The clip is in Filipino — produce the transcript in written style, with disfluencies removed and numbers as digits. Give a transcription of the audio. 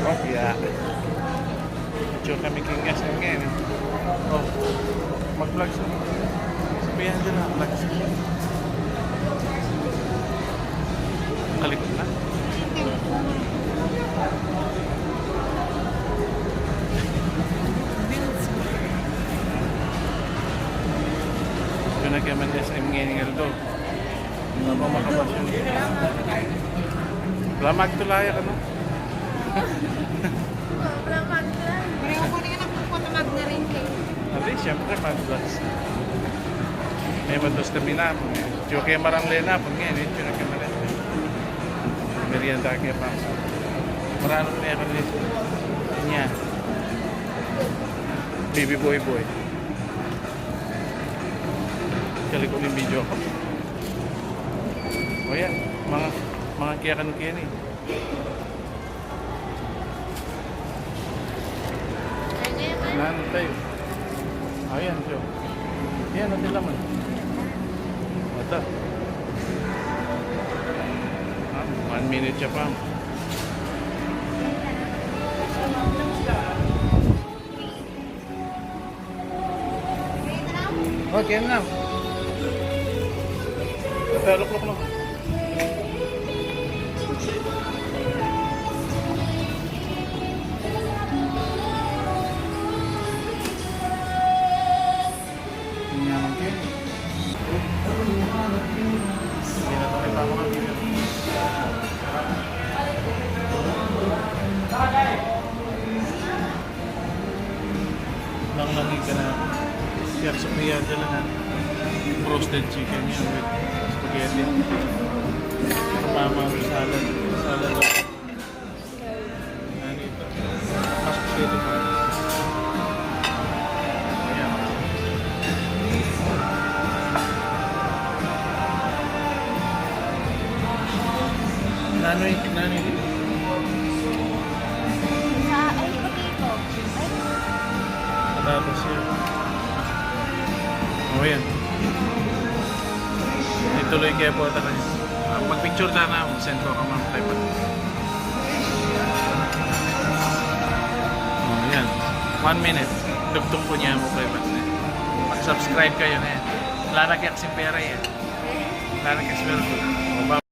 Oh, yeah. Medyo kami kingas ngayon. Oh, mag-vlog sa sabihan dyan na, vlog sa kalikot na. Ito na kaya man SM ngayon ng Aldo. Wala pa makapasyon. Wala magtulaya ka, no? Wala magna. Pareho ko rin nagpupunta magna rin kayo. Hindi, siyempre mag-vlogs. May matos kami na. Diyo kaya marang lena. Pag ngayon, ito na kaya marang lena. Merienda kaya pa. Maraming na yan dito. Niya. Baby boy boy. Kali ko yung video ko. O yan, mga kaya kanu-kaya ni. Nantay. Ayan, siyo. Yan, natin laman. Mata. 1 minute siya pa. Okay na. Look lang. Nang ka na Pierre Sofia dala na roasted chicken yan with spaghetti. Kapama salad. Salad lang. Ano ito? Mashed potato pa. Ayan. Nanoy dito. Ay, potato. Tapos yun. O yan. Ituloy kaya po ata kayo. Mag-picture na na. Send ko ka ma'am. Type at. O yan. 1 minute. Dugtong po niya mo kayo. Mag-subscribe kayo na yan. Wala na kaya kasing pera yan. Wala na kasi pera.